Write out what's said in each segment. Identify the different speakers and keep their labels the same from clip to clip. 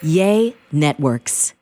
Speaker 1: Yay Networks.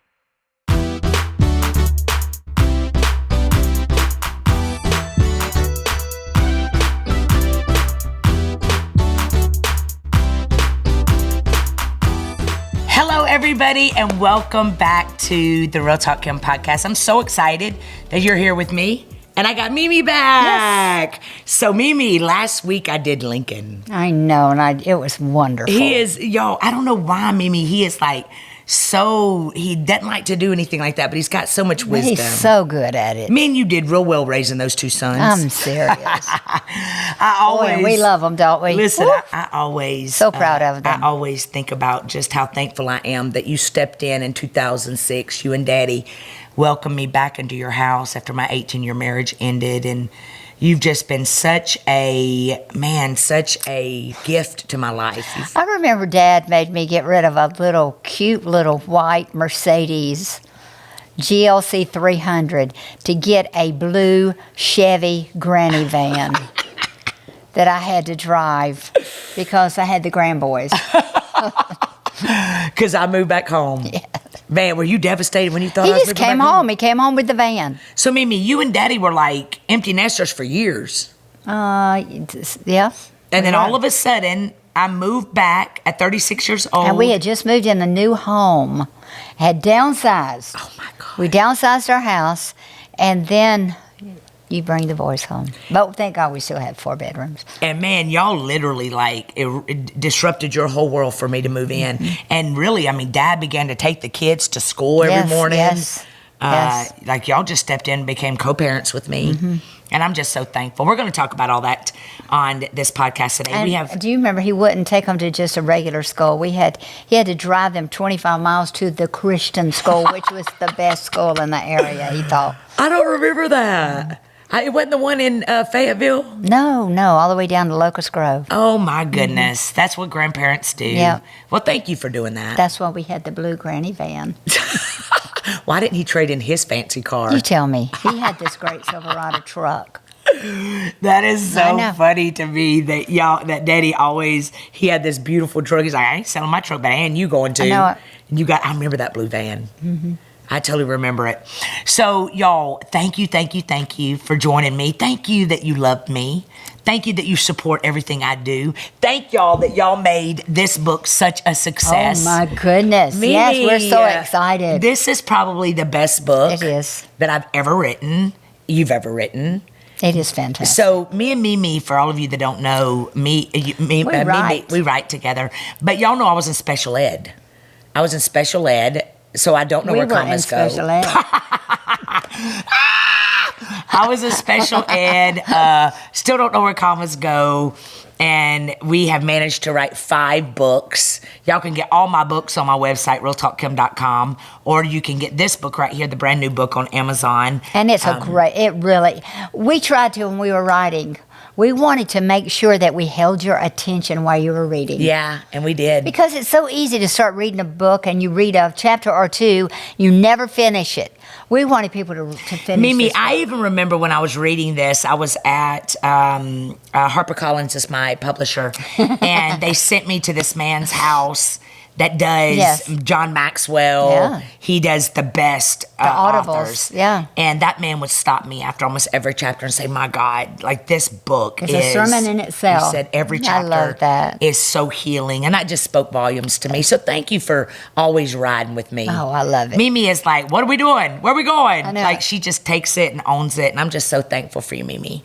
Speaker 2: Hello, everybody, and welcome back to the Real Talk Kim podcast. I'm so excited that you're here with me. And I got Mimi back. Yes. So Mimi, last week I did Lincoln.
Speaker 3: I know, and it was wonderful.
Speaker 2: He is, y'all, I don't know why, Mimi, he is like he doesn't like to do anything like that, but he's got so much wisdom.
Speaker 3: He's so good at it.
Speaker 2: Me and you did real well raising those two sons.
Speaker 3: I'm serious. We love them, don't we?
Speaker 2: Listen, I always...
Speaker 3: So proud of them.
Speaker 2: I always think about just how thankful I am that you stepped in 2006, you and Daddy welcomed me back into your house after my 18-year marriage ended, and you've just been such a gift to my life.
Speaker 3: I remember Dad made me get rid of a cute little white Mercedes GLC 300 to get a blue Chevy granny van that I had to drive because I had the grandboys.
Speaker 2: Because I moved back home.
Speaker 3: Yeah.
Speaker 2: Man, were you devastated when you thought
Speaker 3: He
Speaker 2: I was
Speaker 3: just came home. He came home with the van.
Speaker 2: So, Mimi, you and Daddy were like empty nesters for years.
Speaker 3: Yeah.
Speaker 2: And then all of a sudden, I moved back at 36 years old.
Speaker 3: And we had just moved in a new home, had downsized.
Speaker 2: Oh, my God.
Speaker 3: We downsized our house, and then you bring the boys home. But thank God we still had 4 bedrooms.
Speaker 2: And man, y'all literally it disrupted your whole world for me to move in. Mm-hmm. And really, I mean, Dad began to take the kids to school every morning.
Speaker 3: Yes.
Speaker 2: Like y'all just stepped in and became co-parents with me. Mm-hmm. And I'm just so thankful. We're going to talk about all that on this podcast today.
Speaker 3: And do you remember he wouldn't take them to just a regular school? He had to drive them 25 miles to the Christian school, which was the best school in the area, he thought.
Speaker 2: I don't remember that. It wasn't the one in Fayetteville?
Speaker 3: No, all the way down to Locust Grove.
Speaker 2: Oh, my goodness. Mm-hmm. That's what grandparents do.
Speaker 3: Yeah.
Speaker 2: Well, thank you for doing that.
Speaker 3: That's why we had the blue granny van.
Speaker 2: Why didn't he trade in his fancy car?
Speaker 3: You tell me. He had this great Silverado truck.
Speaker 2: That is so funny to me that Daddy he had this beautiful truck. He's like, I ain't selling my truck, but you going to.
Speaker 3: I know it.
Speaker 2: I remember that blue van. Mm-hmm. I totally remember it. So, y'all, thank you for joining me. Thank you that you love me. Thank you that you support everything I do. Thank y'all that y'all made this book such a success.
Speaker 3: Oh, my goodness.
Speaker 2: Mimi,
Speaker 3: yes, we're so excited.
Speaker 2: This is probably the best book
Speaker 3: it is.
Speaker 2: That I've ever written, you've ever written.
Speaker 3: It is fantastic.
Speaker 2: So me and Mimi, for all of you that don't know, we write together. But y'all know I was in special ed. So I don't know where commas go.
Speaker 3: We were in special ed.
Speaker 2: I was in special ed. Still don't know where commas go. And we have managed to write 5 books. Y'all can get all my books on my website, realtalkkim.com, or you can get this book right here, the brand new book on Amazon.
Speaker 3: And it's we tried to when we were writing. We wanted to make sure that we held your attention while you were reading.
Speaker 2: Yeah, and we did.
Speaker 3: Because it's so easy to start reading a book and you read a chapter or 2, you never finish it. We wanted people to finish
Speaker 2: Mimi,
Speaker 3: this book.
Speaker 2: I even remember when I was reading this, I was at HarperCollins is my publisher, and they sent me to this man's house that does John Maxwell.
Speaker 3: Yeah.
Speaker 2: He does the best authors.
Speaker 3: Yeah.
Speaker 2: And that man would stop me after almost every chapter and say, my God, like this book
Speaker 3: is a sermon in itself.
Speaker 2: He said every chapter is so healing. And that just spoke volumes to me. So thank you for always riding with me.
Speaker 3: Oh, I love it.
Speaker 2: Mimi is like, what are we doing? Where are we going?
Speaker 3: I know.
Speaker 2: Like she just takes it and owns it. And I'm just so thankful for you, Mimi.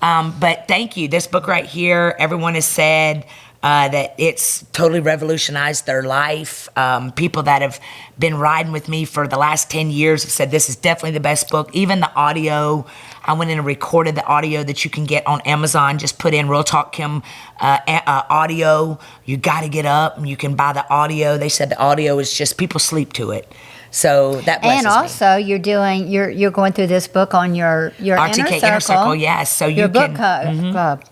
Speaker 2: But thank you. This book right here, everyone has said, that it's totally revolutionized their life. People that have been riding with me for the last 10 years have said this is definitely the best book. Even the audio, I went in and recorded the audio that you can get on Amazon. Just put in Real Talk Kim audio. You got to get up and you can buy the audio. They said the audio is just, people sleep to it. So that blesses
Speaker 3: me. And also, you're going through this book on your
Speaker 2: RTK Inner Circle. Yes, so
Speaker 3: your book club.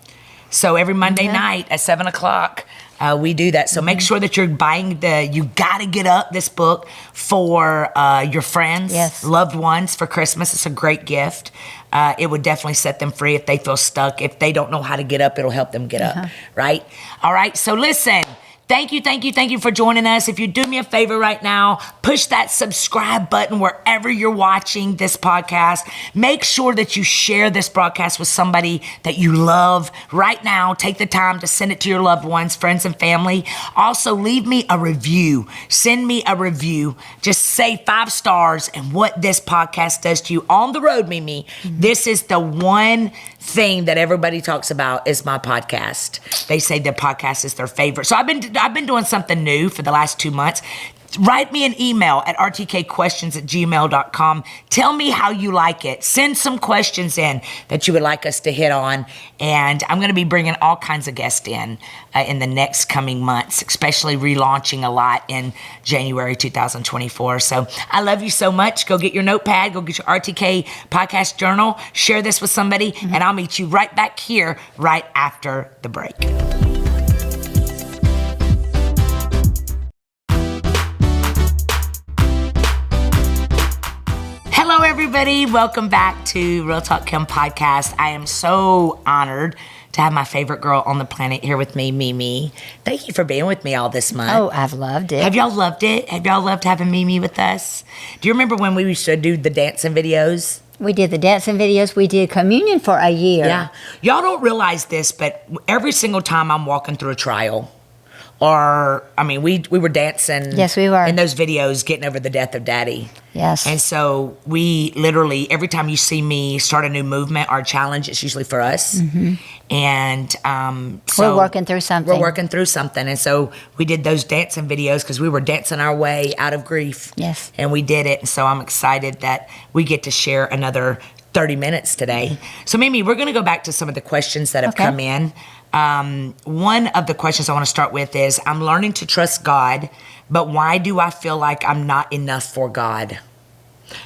Speaker 2: So every Monday night at 7:00, we do that. So make sure that you're buying You Gotta Get Up, this book for your friends, loved ones for Christmas. It's a great gift. It would definitely set them free if they feel stuck. If they don't know how to get up, it'll help them get up, right? All right, so listen. Thank you for joining us. If you do me a favor right now, push that subscribe button wherever you're watching this podcast. Make sure that you share this broadcast with somebody that you love right now. Take the time to send it to your loved ones, friends, and family. Also, leave me a review. Send me a review. Just say 5 stars and what this podcast does to you. On the road, Mimi, this is the one thing that everybody talks about is my podcast. They say the podcast is their favorite. So I've been doing something new for the last 2 months. Write me an email at rtkquestions@gmail.com. Tell me how you like it. Send some questions in that you would like us to hit on. And I'm going to be bringing all kinds of guests in the next coming months, especially relaunching a lot in January 2024. So I love you so much. Go get your notepad. Go get your RTK podcast journal. Share this with somebody. And I'll meet you right back here right after the break. Hello, everybody. Welcome back to Real Talk Kim podcast. I am so honored to have my favorite girl on the planet here with me, Mimi. Thank you for being with me all this month.
Speaker 3: Oh, I've loved it.
Speaker 2: Have y'all loved it? Have y'all loved having Mimi with us? Do you remember when we used to do the dancing videos?
Speaker 3: We did the dancing videos. We did communion for a year.
Speaker 2: Yeah. Y'all don't realize this, but every single time I'm walking through a trial, or, I mean, we were dancing.
Speaker 3: Yes, we were.
Speaker 2: In those videos, getting over the death of Daddy.
Speaker 3: Yes.
Speaker 2: And so we literally, every time you see me start a new movement or challenge, it's usually for us. And so
Speaker 3: we're working through something.
Speaker 2: We're working through something. And so we did those dancing videos because we were dancing our way out of grief.
Speaker 3: Yes.
Speaker 2: And we did it. And so I'm excited that we get to share another 30 minutes today. So Mimi, we're going to go back to some of the questions that have come in. One of the questions I want to start with is, I'm learning to trust God, but why do I feel like I'm not enough for God?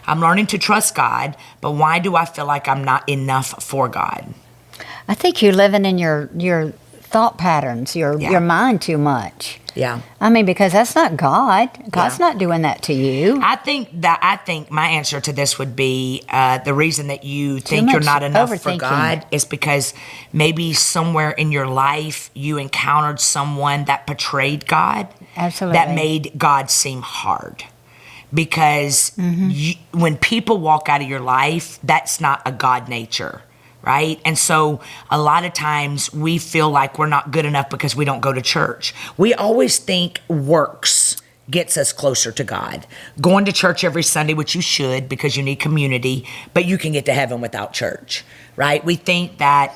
Speaker 2: I'm learning to trust God, but why do I feel like I'm not enough for God?
Speaker 3: I think you're living in your thought patterns, your mind too much.
Speaker 2: Yeah.
Speaker 3: I mean, because that's not God. God's not doing that to you.
Speaker 2: I think my answer to this would be the reason that you think you're not enough for God is because maybe somewhere in your life you encountered someone that betrayed God.
Speaker 3: Absolutely.
Speaker 2: That made God seem hard. Because when people walk out of your life, that's not a God nature. Right? And so a lot of times we feel like we're not good enough because we don't go to church. We always think works gets us closer to God. Going to church every Sunday, which you should because you need community, but you can get to heaven without church, right? We think that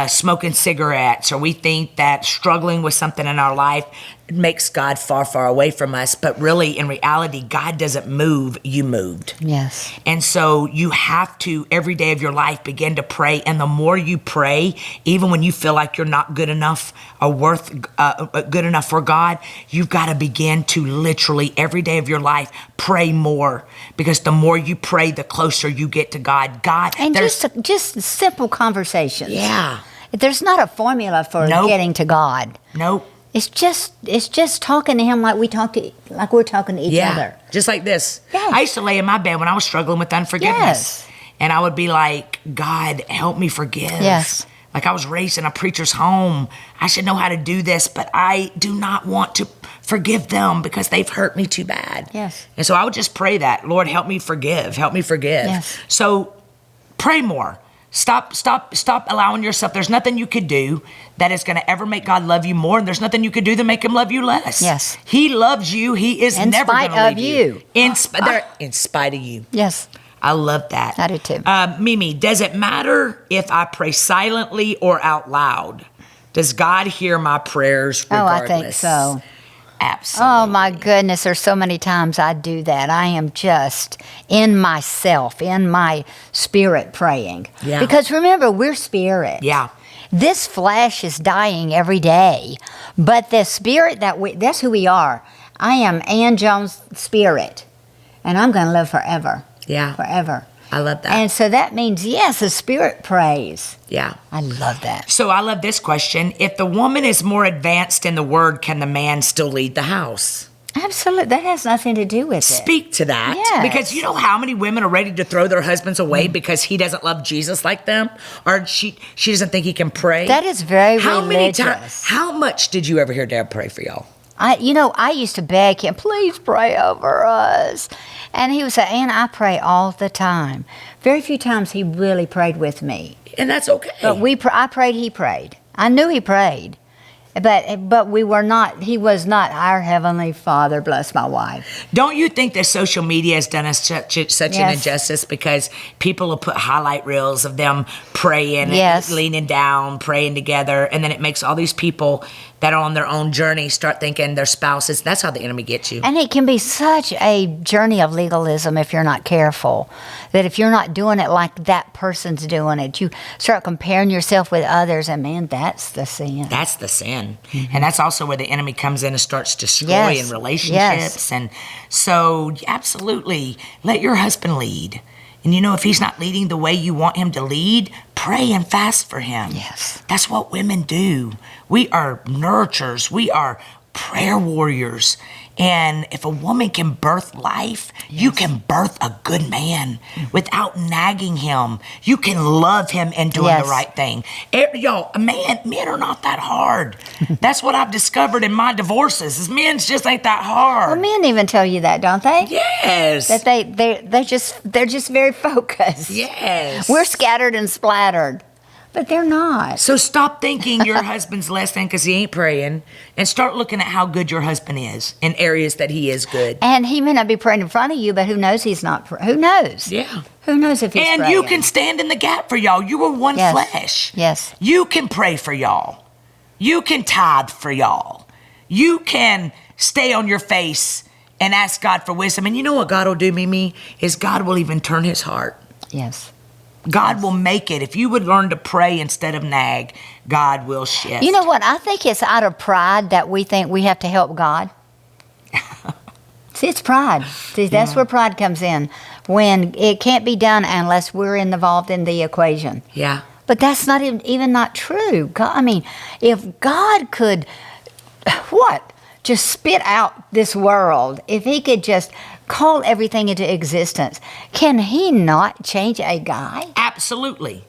Speaker 2: smoking cigarettes, or we think that struggling with something in our life makes God far, far away from us. But really, in reality, God doesn't move, you moved.
Speaker 3: Yes.
Speaker 2: And so you have to, every day of your life, begin to pray. And the more you pray, even when you feel like you're not good enough or good enough for God, you've got to begin to literally, every day of your life, pray more. Because the more you pray, the closer you get to God.
Speaker 3: And just simple conversations.
Speaker 2: Yeah.
Speaker 3: There's not a formula for getting to God.
Speaker 2: Nope.
Speaker 3: It's just talking to Him like we're talking to each other.
Speaker 2: Just like this.
Speaker 3: Yes.
Speaker 2: I used to lay in my bed when I was struggling with unforgiveness.
Speaker 3: Yes.
Speaker 2: And I would be like, God, help me forgive.
Speaker 3: Yes.
Speaker 2: Like I was raised in a preacher's home. I should know how to do this, but I do not want to forgive them because they've hurt me too bad.
Speaker 3: Yes.
Speaker 2: And so I would just pray that, Lord, help me forgive. Help me forgive.
Speaker 3: Yes.
Speaker 2: So pray more. Stop allowing yourself. There's nothing you could do that is going to ever make God love you more, and there's nothing you could do to make Him love you less.
Speaker 3: Yes.
Speaker 2: He loves you. He is never going to leave you. In spite of you.
Speaker 3: Yes.
Speaker 2: I love that.
Speaker 3: I do too.
Speaker 2: Mimi, does it matter if I pray silently or out loud? Does God hear my prayers regardless?
Speaker 3: Oh, I think so.
Speaker 2: Absolutely.
Speaker 3: Oh, my goodness. There's so many times I do that. I am just in myself, in my spirit praying.
Speaker 2: Yeah.
Speaker 3: Because remember, we're spirit.
Speaker 2: Yeah.
Speaker 3: This flesh is dying every day, but the spirit that's who we are. I am Ann Jones' spirit, and I'm going to live forever.
Speaker 2: Yeah.
Speaker 3: Forever.
Speaker 2: I love that.
Speaker 3: And so that means, yes, the spirit prays.
Speaker 2: Yeah.
Speaker 3: I love that.
Speaker 2: So I love this question. If the woman is more advanced in the word, can the man still lead the house?
Speaker 3: Absolutely. That has nothing to do with it.
Speaker 2: Speak to that.
Speaker 3: Yes.
Speaker 2: Because you know how many women are ready to throw their husbands away because he doesn't love Jesus like them? Or she doesn't think he can pray?
Speaker 3: That is very religious.
Speaker 2: How much did you ever hear Dad pray for y'all?
Speaker 3: I used to beg him, please pray over us. And he would say, Ann, I pray all the time. Very few times he really prayed with me.
Speaker 2: And that's okay.
Speaker 3: But I prayed, he prayed. I knew he prayed. But we were not, he was not our Heavenly Father, bless my wife.
Speaker 2: Don't you think that social media has done us such an injustice, because people will put highlight reels of them praying, leaning down, praying together, and then it makes all these people that are on their own journey start thinking their spouses. That's how the enemy gets you.
Speaker 3: And it can be such a journey of legalism if you're not careful. That if you're not doing it like that person's doing it, you start comparing yourself with others, and man, that's the sin.
Speaker 2: That's the sin. Mm-hmm. And that's also where the enemy comes in and starts destroying relationships.
Speaker 3: Yes.
Speaker 2: And so, absolutely, let your husband lead. And if he's not leading the way you want him to lead, pray and fast for him.
Speaker 3: Yes.
Speaker 2: That's what women do. We are nurturers. We are prayer warriors. And if a woman can birth life, you can birth a good man without nagging him. You can love him and doing the right thing. Y'all, men are not that hard. That's what I've discovered in my divorces, is men just ain't that hard.
Speaker 3: Well, men even tell you that, don't they?
Speaker 2: Yes.
Speaker 3: That they're just very focused.
Speaker 2: Yes.
Speaker 3: We're scattered and splattered. But they're not.
Speaker 2: So stop thinking your husband's less than because he ain't praying, and start looking at how good your husband is in areas that he is good.
Speaker 3: And he may not be praying in front of you, but who knows he's not. Who knows?
Speaker 2: Yeah.
Speaker 3: Who knows if he's
Speaker 2: praying? And you can stand in the gap for y'all. You are one flesh.
Speaker 3: Yes.
Speaker 2: You can pray for y'all. You can tithe for y'all. You can stay on your face and ask God for wisdom. And you know what God will do, Mimi? Is God will even turn his heart.
Speaker 3: Yes.
Speaker 2: God will make it. If you would learn to pray instead of nag, God will shift.
Speaker 3: You know what? I think it's out of pride that we think we have to help God. See, it's pride. See, that's where pride comes in, when it can't be done unless we're involved in the equation.
Speaker 2: Yeah.
Speaker 3: But that's not even not true. God, if God could, just spit out this world, if he could just call everything into existence, can he not change a guy?
Speaker 2: Absolutely.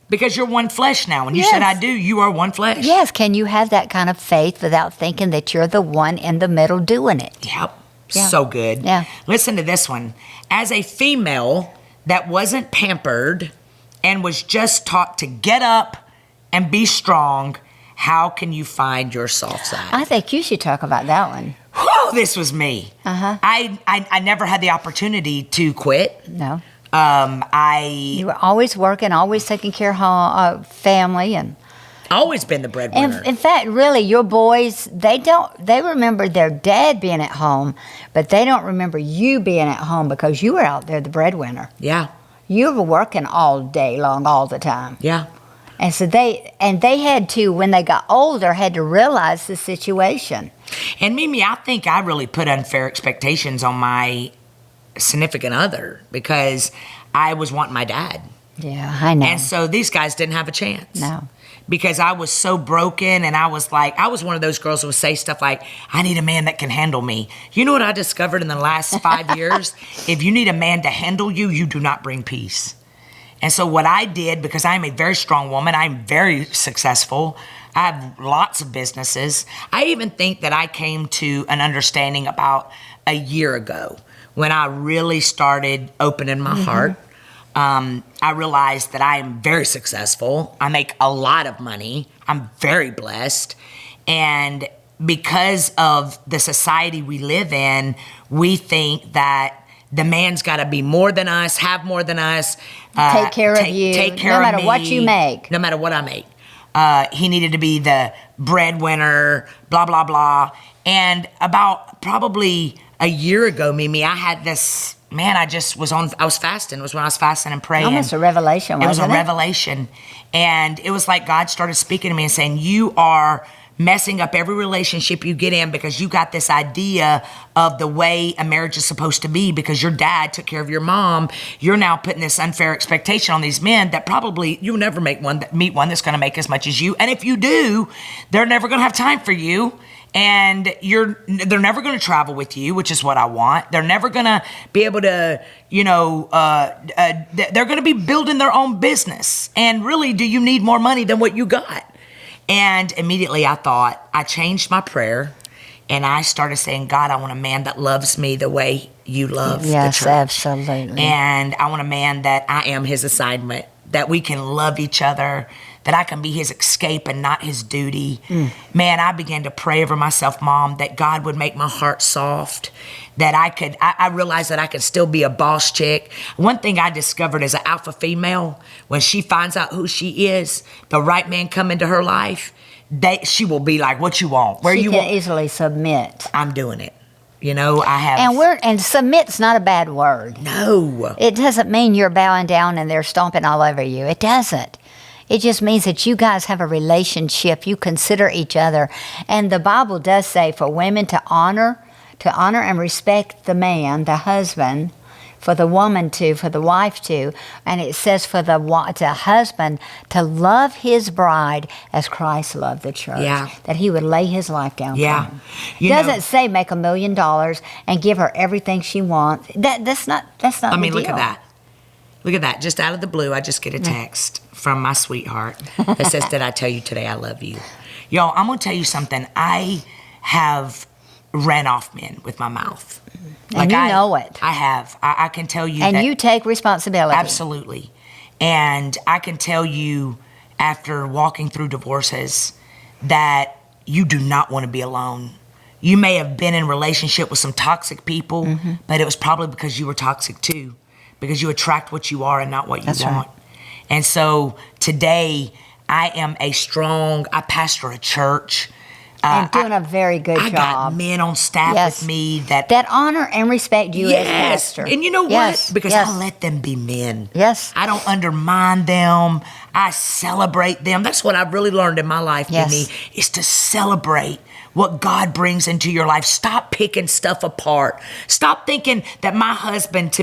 Speaker 2: Because you're one flesh now. When you said I do, you are one flesh.
Speaker 3: Yes. Can you have that kind of faith without thinking that you're the one in the middle doing it?
Speaker 2: Yep. Yeah. So good.
Speaker 3: Yeah.
Speaker 2: Listen to this one. As a female that wasn't pampered and was just taught to get up and be strong, how can you find your soft side?
Speaker 3: I think you should talk about that one.
Speaker 2: Whew, this was me.
Speaker 3: Uh-huh.
Speaker 2: I never had the opportunity to quit.
Speaker 3: No.
Speaker 2: You
Speaker 3: were always working, always taking care of family, and
Speaker 2: always been the breadwinner.
Speaker 3: In fact, really, your boys, they remember their dad being at home, but they don't remember you being at home because you were out there the breadwinner.
Speaker 2: Yeah.
Speaker 3: You were working all day long, all the time.
Speaker 2: Yeah.
Speaker 3: And so they had to, when they got older, had to realize the situation.
Speaker 2: And Mimi, I think I really put unfair expectations on my significant other because I was wanting my dad.
Speaker 3: Yeah, I know.
Speaker 2: And so these guys didn't have a chance.
Speaker 3: No.
Speaker 2: Because I was so broken, and I was one of those girls who would say stuff like, I need a man that can handle me. You know what I discovered in the last 5 years? If you need a man to handle you, you do not bring peace. And so what I did, because I'm a very strong woman, I'm very successful, I have lots of businesses. I even think that I came to an understanding about a year ago when I really started opening my heart. I realized that I am very successful. I make a lot of money. I'm very blessed. And because of the society we live in, we think that the man's got to be more than us, have more than us.
Speaker 3: Take care of you.
Speaker 2: Take care of me.
Speaker 3: No matter what you make.
Speaker 2: No matter what I make. He needed to be the breadwinner, blah, blah, blah. And about probably a year ago, Mimi, I had this, I was fasting. It was when I was fasting and praying.
Speaker 3: Almost a revelation, wasn't it?
Speaker 2: It was a revelation. And it was like God started speaking to me and saying, you are messing up every relationship you get in because you got this idea of the way a marriage is supposed to be because your dad took care of your mom. You're now putting this unfair expectation on these men that probably you'll never meet one that's going to make as much as you. And if you do, they're never going to have time for you. And they're never going to travel with you, which is what I want. They're never going to be able to, they're going to be building their own business. And really, do you need more money than what you got? And immediately I thought, I changed my prayer And I started saying, God, I want a man that loves me the way you love the
Speaker 3: Yes,
Speaker 2: church.
Speaker 3: absolutely.
Speaker 2: And I want a man that I am his assignment, that we can love each other, that I can be his escape and not his duty. Man, I began to pray over myself, Mom, that God would make my heart soft, that I realized that I could still be a boss chick. One thing I discovered as an alpha female, when she finds out who she is, the right man come into her life, she will be like, what you want? Where
Speaker 3: she
Speaker 2: you
Speaker 3: can
Speaker 2: want?
Speaker 3: easily submit.
Speaker 2: I'm doing it. You know, I have.
Speaker 3: And submit's not a bad word.
Speaker 2: No.
Speaker 3: It doesn't mean you're bowing down and they're stomping all over you. It doesn't. It just means that you guys have a relationship. You consider each other. And the Bible does say for women to honor and respect the man, the husband, for the woman to, for the wife to, and it says for the husband to love his bride as Christ loved the church.
Speaker 2: Yeah.
Speaker 3: That he would lay his life down for
Speaker 2: Yeah.
Speaker 3: her. It doesn't say make $1 million and give her everything she wants. That's not
Speaker 2: I mean,
Speaker 3: the
Speaker 2: look
Speaker 3: deal.
Speaker 2: at that. Look at that. Just out of the blue, I just get a text from my sweetheart that says, did I tell you today I love you? Y'all, I'm going to tell you something. I have ran off men with my mouth.
Speaker 3: And you know it.
Speaker 2: I have. I can tell you
Speaker 3: and
Speaker 2: that.
Speaker 3: you take responsibility.
Speaker 2: Absolutely. And I can tell you after walking through divorces that you do not want to be alone. You may have been in relationship with some toxic people, but it was probably because you were toxic too, because you attract what you are and not what you
Speaker 3: That's
Speaker 2: want.
Speaker 3: right.
Speaker 2: And so today I am I pastor a church.
Speaker 3: And doing a very good
Speaker 2: I
Speaker 3: job.
Speaker 2: got men on staff
Speaker 3: Yes.
Speaker 2: with me that
Speaker 3: honor and respect you as pastor.
Speaker 2: And you know
Speaker 3: Yes.
Speaker 2: what? Because
Speaker 3: Yes.
Speaker 2: I let them be men.
Speaker 3: Yes.
Speaker 2: I don't undermine them. I celebrate them. That's what I've really learned in my life,
Speaker 3: Yes.
Speaker 2: Mimi, is to celebrate what God brings into your life. Stop picking stuff apart. Stop thinking that my husband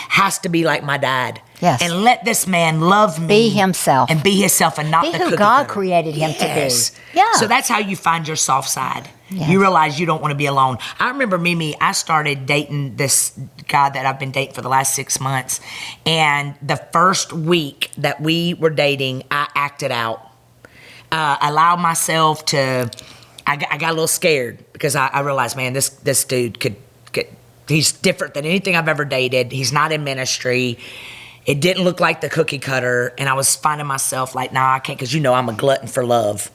Speaker 2: has to be like my dad.
Speaker 3: Yes.
Speaker 2: And let this man love me.
Speaker 3: Be himself.
Speaker 2: And be himself and not
Speaker 3: Be
Speaker 2: the
Speaker 3: who
Speaker 2: cookie
Speaker 3: God
Speaker 2: cutter.
Speaker 3: created him to be.
Speaker 2: Yes.
Speaker 3: Yeah.
Speaker 2: So that's how you find your soft side.
Speaker 3: Yes.
Speaker 2: You realize you don't want to be alone. I remember, Mimi, I started dating this guy that I've been dating for the last 6 months. And the first week that we were dating, I acted out. Allowed myself to, I got a little scared because I realized, man, this dude could, he's different than anything I've ever dated. He's not in ministry. It didn't look like the cookie cutter. And I was finding myself like, nah, I can't, because you know I'm a glutton for love.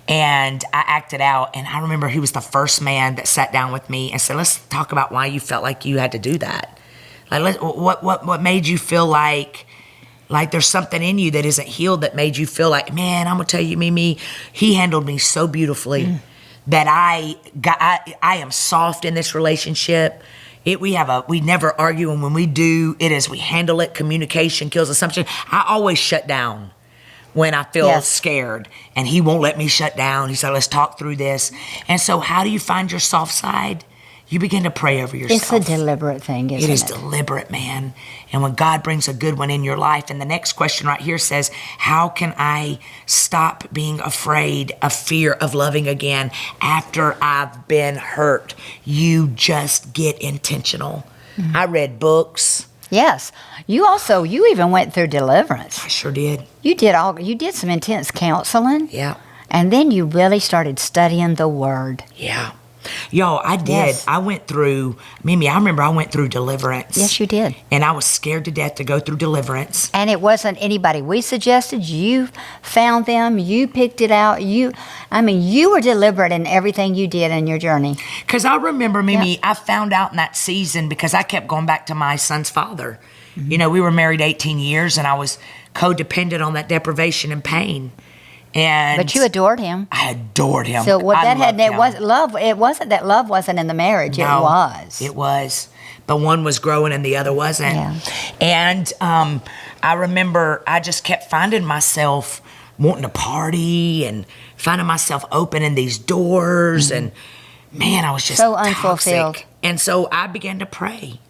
Speaker 2: And I acted out. And I remember he was the first man that sat down with me and said, let's talk about why you felt like you had to do that. Like, what made you feel like there's something in you that isn't healed that made you feel like, man, I'm going to tell you, Mimi, he handled me so beautifully that I am soft in this relationship. We never argue, and when we do, we handle it. Communication kills assumption. I always shut down when I feel scared, and he won't let me shut down. He said, let's talk through this. And so how do you find your soft side? You begin to pray over yourself.
Speaker 3: It's a deliberate thing, isn't it?
Speaker 2: It is deliberate, man. And when God brings a good one in your life, and the next question right here says, how can I stop being afraid of fear of loving again after I've been hurt? You just get intentional. I read books.
Speaker 3: Yes. You even went through deliverance.
Speaker 2: I sure did.
Speaker 3: You did some intense counseling.
Speaker 2: Yeah.
Speaker 3: And then you really started studying the Word.
Speaker 2: Yeah. Yo, I did.
Speaker 3: Yes.
Speaker 2: I went through, Mimi, I remember I went through Deliverance.
Speaker 3: Yes, you did.
Speaker 2: And I was scared to death to go through Deliverance.
Speaker 3: And it wasn't anybody we suggested. You found them. You picked it out. You were deliberate in everything you did in your journey.
Speaker 2: Because I remember, Mimi, I found out in that season because I kept going back to my son's father. Mm-hmm. You know, we were married 18 years and I was codependent on that deprivation and pain.
Speaker 3: But you adored him.
Speaker 2: I adored him.
Speaker 3: So what that had,
Speaker 2: loved
Speaker 3: it
Speaker 2: him.
Speaker 3: was love. It wasn't that love wasn't in the marriage.
Speaker 2: No,
Speaker 3: it was.
Speaker 2: It was. But one was growing and the other wasn't.
Speaker 3: Yeah.
Speaker 2: And I remember I just kept finding myself wanting to party and finding myself opening these doors. And man, I was just
Speaker 3: so unfulfilled.
Speaker 2: Toxic. And so I began to pray.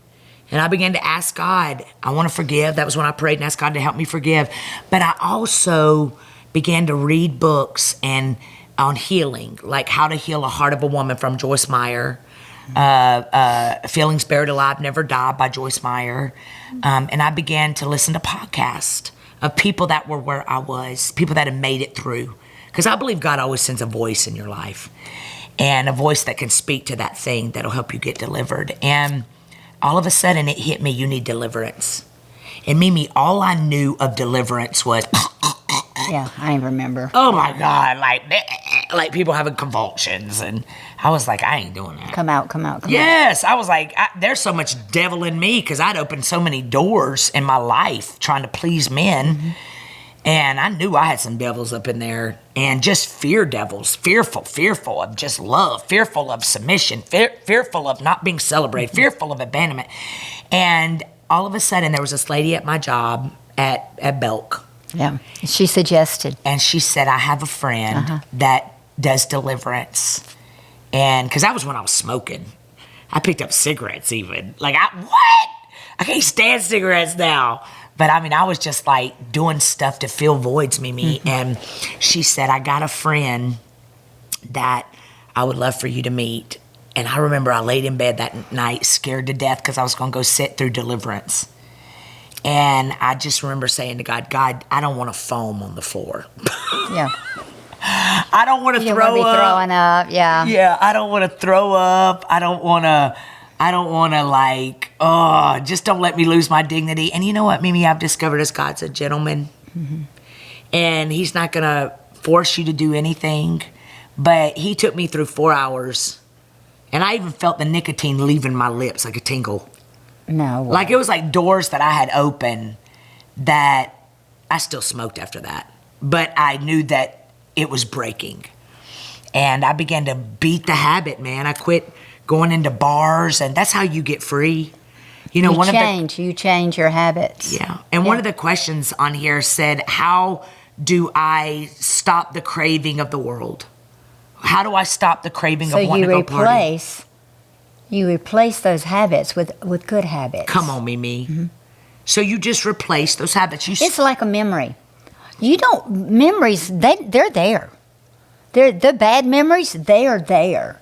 Speaker 2: And I began to ask God, I want to forgive. That was when I prayed and asked God to help me forgive. But I also began to read books on healing, like How to Heal a Heart of a Woman from Joyce Meyer, Feelings Buried Alive Never Die by Joyce Meyer. And I began to listen to podcasts of people that were where I was, people that had made it through. Because I believe God always sends a voice in your life. and a voice that can speak to that thing that'll help you get delivered. And all of a sudden it hit me, you need deliverance. And Mimi, all I knew of deliverance was,
Speaker 3: Yeah, I remember.
Speaker 2: oh my God, like people having convulsions. And I was like, I ain't doing that.
Speaker 3: Come out.
Speaker 2: Yes, I was like, there's so much devil in me because I'd opened so many doors in my life trying to please men. And I knew I had some devils up in there, and just fear devils, fearful of just love, fearful of submission, fearful of not being celebrated, fearful of abandonment. And all of a sudden there was this lady at my job at Belk.
Speaker 3: Yeah, she suggested.
Speaker 2: And she said, I have a friend that does deliverance. And because that was when I was smoking. I picked up cigarettes even. Like, what? I can't stand cigarettes now. But I mean, I was just like doing stuff to fill voids, Mimi. And she said, I got a friend that I would love for you to meet. And I remember I laid in bed that night scared to death because I was going to go sit through deliverance. And I just remember saying to God, I don't want to foam on the floor.
Speaker 3: Yeah.
Speaker 2: I don't want to
Speaker 3: You
Speaker 2: throw
Speaker 3: want to be
Speaker 2: up.
Speaker 3: throwing up, yeah.
Speaker 2: Yeah, I don't want to throw up. I don't want to like, just don't let me lose my dignity. And you know what, Mimi, I've discovered is God's a gentleman. And he's not going to force you to do anything. But he took me through 4 hours. And I even felt the nicotine leaving my lips like a tingle.
Speaker 3: No way.
Speaker 2: Like it was like doors that I had opened that I still smoked after that. But I knew that it was breaking. And I began to beat the habit, man. I quit going into bars, and that's how you get free. You know,
Speaker 3: you change your habits.
Speaker 2: Yeah. And one of the questions on here said, how do I stop the craving of the world? How do I stop the craving of wanting to go party?
Speaker 3: You replace those habits with good habits.
Speaker 2: Come on, Mimi. So you just replace those habits.
Speaker 3: It's like a memory. Memories, they're there. The bad memories, they are there.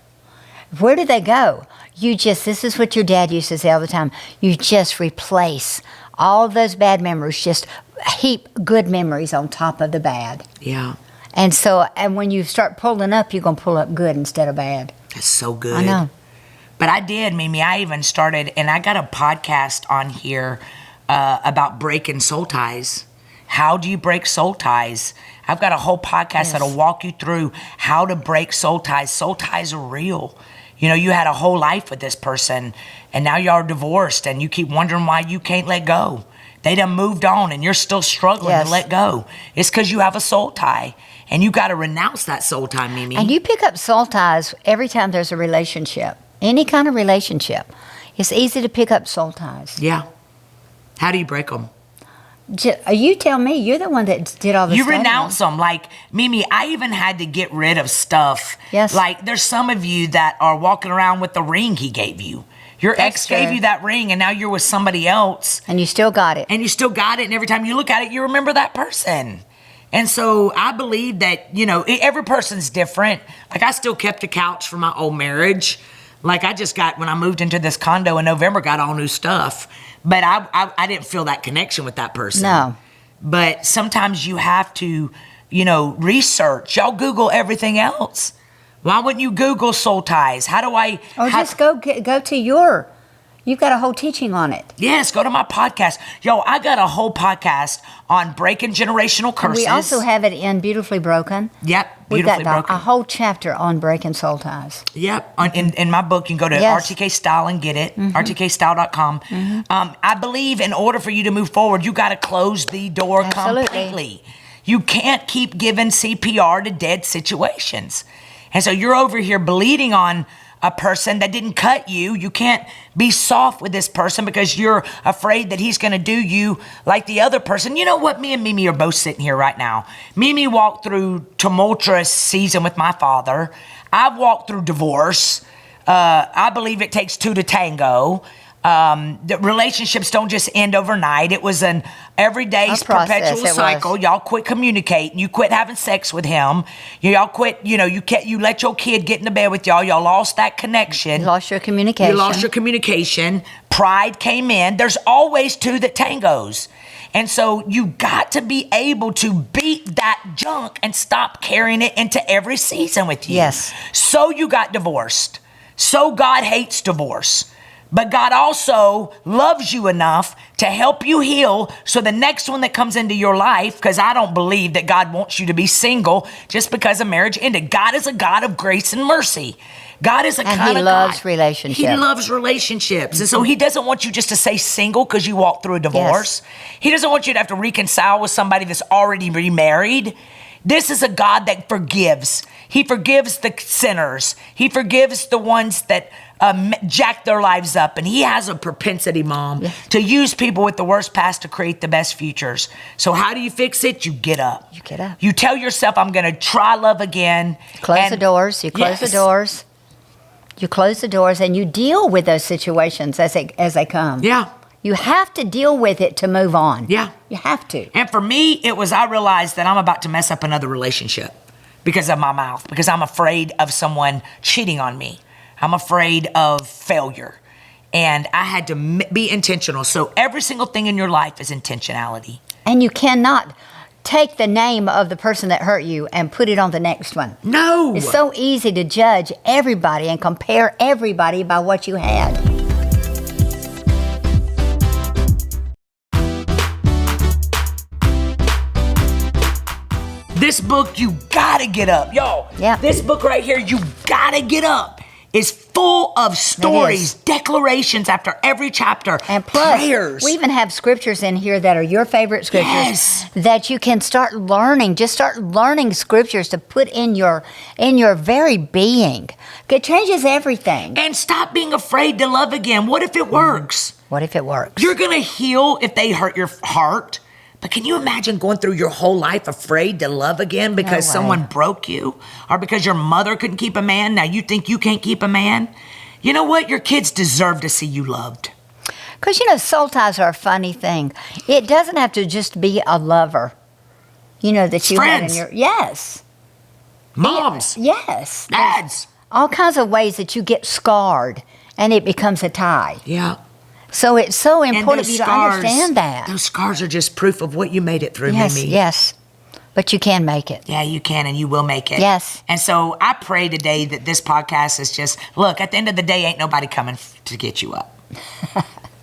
Speaker 3: Where do they go? This is what your dad used to say all the time. You just replace all those bad memories, just heap good memories on top of the bad.
Speaker 2: Yeah.
Speaker 3: And when you start pulling up, you're going to pull up good instead of bad.
Speaker 2: That's so good.
Speaker 3: I know.
Speaker 2: But I did, Mimi. I even started, and I got a podcast on here about breaking soul ties. How do you break soul ties? I've got a whole podcast that'll walk you through how to break soul ties. Soul ties are real. You know, you had a whole life with this person, and now y'all are divorced, and you keep wondering why you can't let go. They done moved on, and you're still struggling to let go. It's because you have a soul tie, and you got to renounce that soul tie, Mimi.
Speaker 3: And you pick up soul ties every time there's a relationship. Any kind of relationship. It's easy to pick up soul ties.
Speaker 2: Yeah. How do you break them?
Speaker 3: You tell me. You're the one that did all the stuff.
Speaker 2: You renounce them. Like, Mimi, I even had to get rid of stuff.
Speaker 3: Yes.
Speaker 2: Like, there's some of you that are walking around with the ring he gave you. Your ex gave you that ring, and now you're with somebody else.
Speaker 3: And you still got it.
Speaker 2: And every time you look at it, you remember that person. And so I believe that, you know, every person's different. Like, I still kept the couch from my old marriage. Like, when I moved into this condo in November, got all new stuff. But I didn't feel that connection with that person.
Speaker 3: No.
Speaker 2: But sometimes you have to, you know, research. Y'all Google everything else. Why wouldn't you Google soul ties?
Speaker 3: Just go to you've got a whole teaching on it.
Speaker 2: Yes, go to my podcast. Yo, I got a whole podcast on breaking generational curses.
Speaker 3: We also have it in Beautifully Broken.
Speaker 2: Yep,
Speaker 3: We've
Speaker 2: Beautifully
Speaker 3: got
Speaker 2: Broken.
Speaker 3: a whole chapter on breaking soul ties.
Speaker 2: Yep, in my book, you can go to RTK Style and get it, rtkstyle.com. I believe in order for you to move forward, you got to close the door completely. You can't keep giving CPR to dead situations. And so you're over here bleeding on a person that didn't cut you. You can't be soft with this person because you're afraid that he's going to do you like the other person. You know what? Me and Mimi are both sitting here right now. Mimi walked through tumultuous season with my father. I've walked through divorce. I believe it takes two to tango. The relationships don't just end overnight. It was an everyday perpetual cycle. Y'all quit communicating. You quit having sex with him. Y'all quit, you let your kid get in the bed with y'all. Y'all lost that connection.
Speaker 3: You lost your communication.
Speaker 2: Pride came in. There's always two that tangos. And so you got to be able to beat that junk and stop carrying it into every season with you.
Speaker 3: Yes.
Speaker 2: So you got divorced. So God hates divorce. But God also loves you enough to help you heal. So the next one that comes into your life, because I don't believe that God wants you to be single just because a marriage ended. God is a God of grace and mercy. God is a kind of God.
Speaker 3: He loves relationships.
Speaker 2: He loves relationships. And so he doesn't want you just to stay single because you walked through a divorce. Yes. He doesn't want you to have to reconcile with somebody that's already remarried. This is a God that forgives. He forgives the sinners. He forgives the ones that jack their lives up. And he has a propensity, Mom, to use people with the worst past to create the best futures. So how do you fix it? You get up.
Speaker 3: You get up.
Speaker 2: You tell yourself, I'm going to try love again.
Speaker 3: Close the doors. You close the doors. You close the doors and you deal with those situations as they come.
Speaker 2: Yeah.
Speaker 3: You have to deal with it to move on.
Speaker 2: Yeah.
Speaker 3: You have to.
Speaker 2: And for me, I realized that I'm about to mess up another relationship because of my mouth, because I'm afraid of someone cheating on me. I'm afraid of failure. And I had to be intentional. So every single thing in your life is intentionality.
Speaker 3: And you cannot take the name of the person that hurt you and put it on the next one.
Speaker 2: No.
Speaker 3: It's so easy to judge everybody and compare everybody by what you had.
Speaker 2: This book, you gotta get up. Yo, This book right here, you gotta get up, is full of stories, declarations after every chapter,
Speaker 3: and plus,
Speaker 2: prayers.
Speaker 3: We even have scriptures in here that are your favorite scriptures that you can start learning. Just start learning scriptures to put in your very being. It changes everything.
Speaker 2: And stop being afraid to love again. What if it works?
Speaker 3: What if it works?
Speaker 2: You're gonna heal if they hurt your heart. But can you imagine going through your whole life afraid to love again because someone broke you or because your mother couldn't keep a man? Now you think you can't keep a man? You know what? Your kids deserve to see you loved.
Speaker 3: Because, soul ties are a funny thing. It doesn't have to just be a lover, that you
Speaker 2: Friends.
Speaker 3: have in your... Yes.
Speaker 2: Moms.
Speaker 3: Yes.
Speaker 2: Dads.
Speaker 3: All kinds of ways that you get scarred and it becomes a tie.
Speaker 2: Yeah.
Speaker 3: So it's so important for you to understand that.
Speaker 2: Those scars are just proof of what you made it through, Mimi.
Speaker 3: Yes. But you can make it.
Speaker 2: Yeah, you can, and you will make it.
Speaker 3: Yes.
Speaker 2: And so I pray today that this podcast is just, look, at the end of the day, ain't nobody coming to get you up.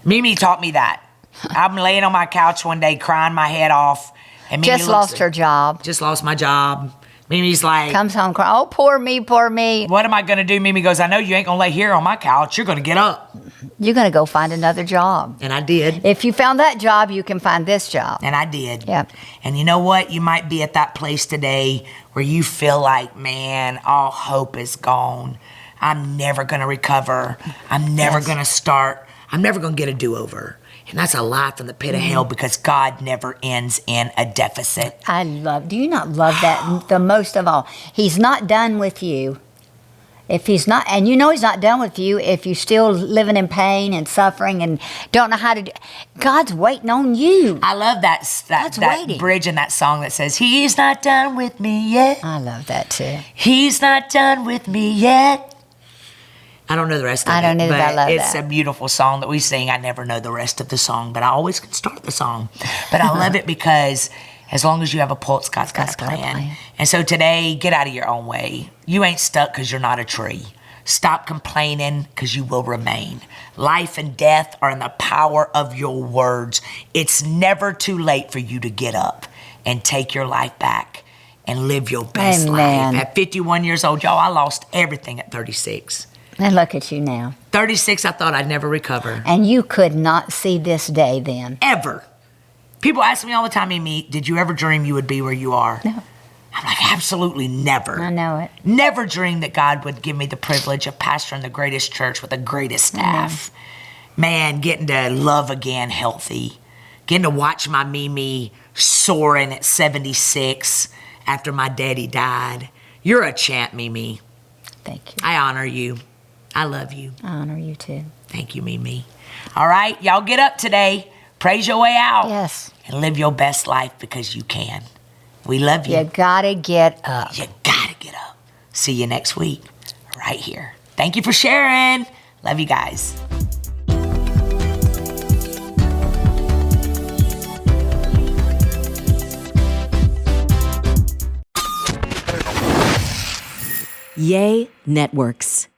Speaker 2: Mimi taught me that. I'm laying on my couch one day crying my head off. And Mimi
Speaker 3: just lost her job.
Speaker 2: Just lost my job. Mimi's like...
Speaker 3: Comes home crying, oh, poor me, poor me.
Speaker 2: What am I going to do? Mimi goes, I know you ain't going to lay here on my couch. You're going to get up.
Speaker 3: You're going to go find another job.
Speaker 2: And I did.
Speaker 3: If you found that job, you can find this job.
Speaker 2: And I did.
Speaker 3: Yeah.
Speaker 2: And you know what? You might be at that place today where you feel like, man, all hope is gone. I'm never going to recover. I'm never going to start. I'm never going to get a do-over. And that's a lie from the pit of hell because God never ends in a deficit.
Speaker 3: Do you not love that the most of all? He's not done with you. If he's not, and he's not done with you if you're still living in pain and suffering and don't know how to do. God's waiting on you.
Speaker 2: I love that bridge in that song that says, He's not done with me yet.
Speaker 3: I love that too.
Speaker 2: He's not done with me yet. I don't know the rest of it.
Speaker 3: I don't know, but I love
Speaker 2: it's
Speaker 3: that.
Speaker 2: a beautiful song that we sing. I never know the rest of the song, but I always can start the song. But I love it because as long as you have a pulse, God's got a plan. And so today, get out of your own way. You ain't stuck because you're not a tree. Stop complaining because you will remain. Life and death are in the power of your words. It's never too late for you to get up and take your life back and live your best life. At 51 years old, y'all, I lost everything at 36.
Speaker 3: And look at you now.
Speaker 2: 36, I thought I'd never recover.
Speaker 3: And you could not see this day then.
Speaker 2: Ever. People ask me all the time, Mimi, did you ever dream you would be where you are?
Speaker 3: No.
Speaker 2: I'm like, absolutely never.
Speaker 3: I know it.
Speaker 2: Never dreamed that God would give me the privilege of pastoring the greatest church with the greatest staff. Man, getting to love again healthy. Getting to watch my Mimi soaring at 76 after my daddy died. You're a champ, Mimi.
Speaker 3: Thank you.
Speaker 2: I honor you. I love you.
Speaker 3: I honor you too.
Speaker 2: Thank you, Mimi. All right, y'all get up today. Praise your way out.
Speaker 3: Yes.
Speaker 2: And live your best life because you can. We love you.
Speaker 3: You gotta get up.
Speaker 2: You gotta get up. See you next week right here. Thank you for sharing. Love you guys.
Speaker 1: Yay Networks.